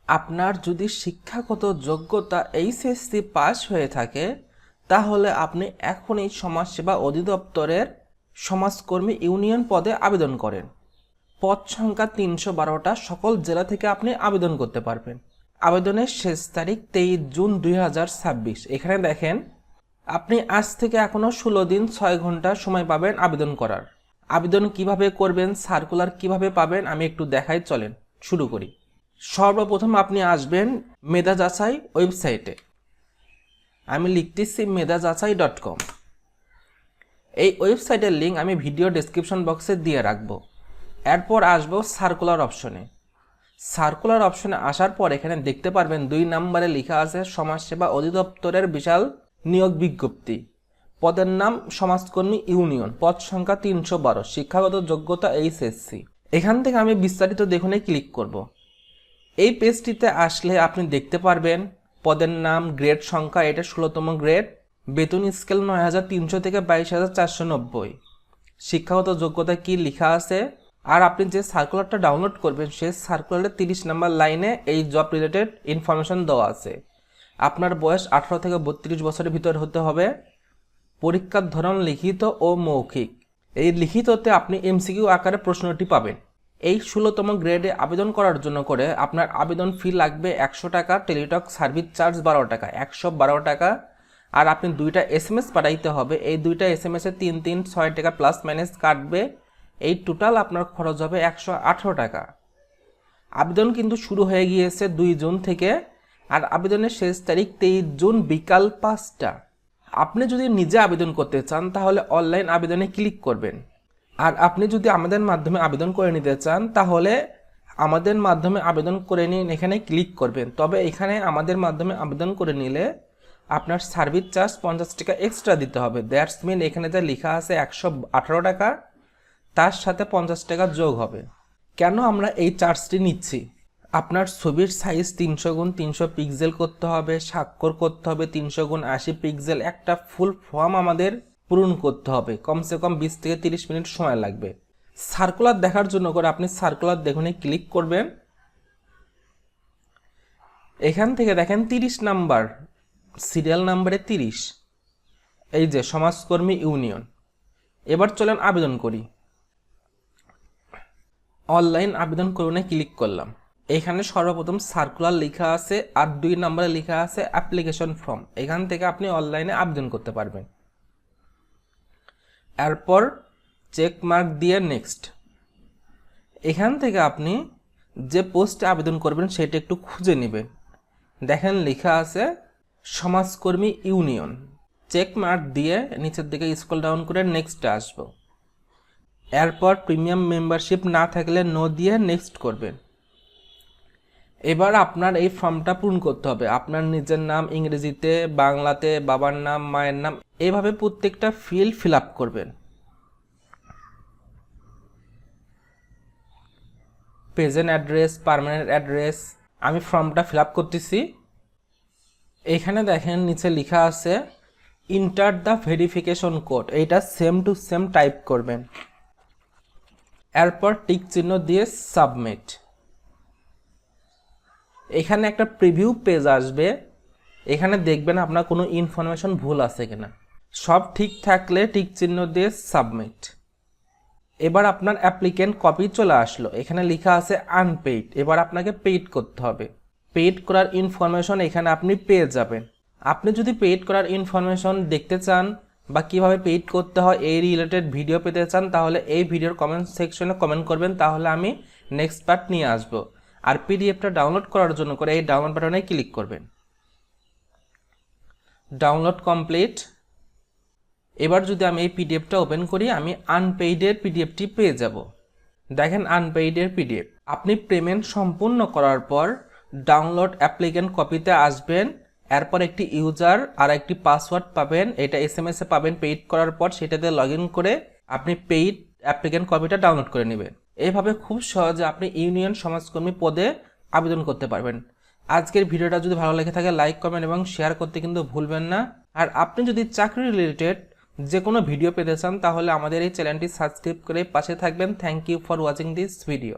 আপনার যদি শিক্ষাগত যোগ্যতা এইচএসসি পাস হয়ে থাকে তাহলে আপনি এখনই সমাজসেবা অধিদপ্তরের সমাজকর্মী ইউনিয়ন পদে আবেদন করেন। পদ সংখ্যা 312টা, সকল জেলা থেকে আপনি আবেদন করতে পারবেন। আবেদনের শেষ তারিখ 23 জুন 2026। এখানে দেখেন আপনি আজ থেকে এখনও 16 দিন 6 ঘন্টা সময় পাবেন আবেদন করার। আবেদন কিভাবে করবেন, সার্কুলার কিভাবে পাবেন আমি একটু দেখাই, চলেন শুরু করি। সর্বপ্রথম আপনি আসবেন মেধা যাচাই ওয়েবসাইটে। আমি লিখতেছি medajaachai.com। এই ওয়েবসাইটের লিঙ্ক আমি ভিডিও ডেসক্রিপশন বক্সে দিয়ে রাখবো। এরপর আসবো সার্কুলার অপশনে। সার্কুলার অপশনে আসার পর এখানে দেখতে পারবেন 2 নম্বরে লেখা আছে সমাজসেবা অধিদপ্তরের বিশাল নিয়োগ বিজ্ঞপ্তি। পদের নাম সমাজকর্মী ইউনিয়ন, পদ সংখ্যা 312, শিক্ষাগত যোগ্যতা এইচএসসি। এখান থেকে আমি বিস্তারিত দেখুনে ক্লিক করব। এই পেজটিতে আসলে আপনি দেখতে পারবেন পদের নাম, গ্রেড সংখ্যা, এটা 16তম গ্রেড, বেতন স্কেল 9300 থেকে 22490, শিক্ষাগত যোগ্যতা কি লেখা আছে। আর আপনি যে সার্কুলারটা ডাউনলোড করবেন সেই সার্কুলারে 30 নম্বর লাইনে এই জব রিলেটেড ইনফরমেশন দেওয়া আছে। আপনার বয়স 18 থেকে 32 বছরের ভিতর হতে হবে। পরীক্ষার ধরন লিখিত ও মৌখিক। এই লিখিততে আপনি এমসিকিউ আকারে প্রশ্নটি পাবেন। এই 16তম গ্রেডে আবেদন করার জন্য করে আপনার আবেদন ফি লাগবে 100 টাকা, টেলিটক সার্ভিস চার্জ 12 টাকা, 112 টাকা। আর আপনি 2টা SMS পাঠাইতে হবে। এই 2টা SMS-এ 3-6 টাকা প্লাস মাইনাস কাটবে। এই টোটাল আপনার খরচ হবে 118 টাকা। আবেদন কিন্তু শুরু হয়ে গিয়েছে 2 জুন থেকে, আর আবেদনের শেষ তারিখ 23 জুন বিকাল 5টা। আপনি যদি নিজে আবেদন করতে চান তাহলে অনলাইন আবেদনে ক্লিক করবেন। আর আপনি যদি আমাদের মাধ্যমে আবেদন করে নিতে চান তাহলে আমাদের মাধ্যমে আবেদন করে নিন, এখানে ক্লিক করবেন। তবে এখানে আমাদের মাধ্যমে আবেদন করে নিলে আপনার সার্ভিস চার্জ 50 টাকা এক্সট্রা দিতে হবে। দ্যাটস মিন এখানে যা লেখা আছে 118 টাকা, তার সাথে 50 টাকা যোগ হবে। কেন আমরা এই চার্জটি নিচ্ছি? আপনার ছবির সাইজ 300x300 পিক্সেল করতে হবে, স্বাক্ষর করতে হবে 300x80 পিক্সেল, একটা ফুল ফর্ম আমাদের পূরণ করতে হবে। কমসে কম 20 থেকে 30 মিনিট সময় লাগবে। সার্কুলার দেখার জন্য করে আপনি সার্কুলার দেখুনে ক্লিক করবেন। এখান থেকে দেখেন 30 নাম্বার, সিরিয়াল নাম্বারে 30, এই যে সমাজকর্মী ইউনিয়ন। এবার চলেন আবেদন করি। অনলাইন আবেদন করুনে ক্লিক করলাম। এখানে সর্বপ্রথম সার্কুলার লেখা আছে আর 2 নম্বরে লেখা আছে অ্যাপ্লিকেশন ফর্ম। এখান থেকে আপনি অনলাইনে আবেদন করতে পারবেন। এরপর চেক মার্ক দিয়ে নেক্সট। এখান থেকে আপনি যে পোস্টে আবেদন করবেন সেটা একটু খুঁজে নেবেন। দেখেন লেখা আছে সমাজকর্মী ইউনিয়ন। চেক মার্ক দিয়ে নিচের দিকে স্ক্রল ডাউন করে নেক্সটে আসবো। এরপর প্রিমিয়াম মেম্বারশিপ না থাকলে নো দিয়ে নেক্সট করবেন। এবার আপনার এই ফর্মটা পূরণ করতে হবে। আপনার নিজের নাম ইংরেজিতে, বাংলাতে, বাবার নাম, মায়ের নাম, এইভাবে প্রত্যেকটা ফিল আপ করবেন। Present address, permanent address. আমি ফর্মটা ফিল আপ করতেছি। এখানে দেখেন নিচে লেখা আছে ইন্টার দ্য ভেরিফিকেশন কোড, এইটা সেম টু সেম টাইপ করবেন। এরপর টিক চিহ্ন দিয়ে সাবমিট। এখানে একটা প্রিভিউ পেজ আসবে। এখানে দেখবেন আপনার কোনো ইনফরমেশন ভুল আছে কিনা। সব ঠিক থাকলে টিক চিহ্ন দিয়ে সাবমিট। এবার আপনার অ্যাপ্লিকেন্ট কপি চলে আসলো। এখানে লেখা আছে আনপেইড। এবার আপনাকে পেইড করতে হবে। পেইড করার ইনফরমেশন এখানে আপনি পেয়ে যাবেন। আপনি যদি পেইড করার ইনফরমেশন দেখতে চান বা কিভাবে পেইড করতে হয় এই রিলেটেড ভিডিও পেতে চান তাহলে এই ভিডিওর কমেন্ট সেকশনে কমেন্ট করবেন, তাহলে আমি নেক্সট পার্ট নিয়ে আসবো। আর পিডিএফটা ডাউনলোড করার জন্য করে এই ডাউনলোড বাটনে ক্লিক করবেন। Download complete. এবার যদি আমি এই পিডিএফটা ওপেন করি আমি আনপেইডের পিডিএফটি পেয়ে যাব। দেখেন আনপেইডের পিডিএফ। আপনি পেমেন্ট সম্পূর্ণ করার পর ডাউনলোড অ্যাপ্লিকেন্ট কপিতে আসবেন। এরপর একটি ইউজার আর একটি পাসওয়ার্ড পাবেন, এটা SMS-এ পাবেন পেইড করার পর। সেটাতে লগ ইন করে আপনি পেইড অ্যাপ্লিকেন্ট কপিটা ডাউনলোড করে নেবেন। এইভাবে খুব সহজে আপনি ইউনিয়ন সমাজকর্মী পদে আবেদন করতে পারবেন। আজকের ভিডিওটা যদি ভালো লেগে থাকে লাইক, কমেন্ট এবং শেয়ার করতে কিন্তু ভুলবেন না। আর আপনি যদি চাকরি রিলেটেড যে কোনো ভিডিও পেতে চান তাহলে আমাদের এই চ্যানেলটি সাবস্ক্রাইব করে পাশে থাকবেন। Thank you for watching this video.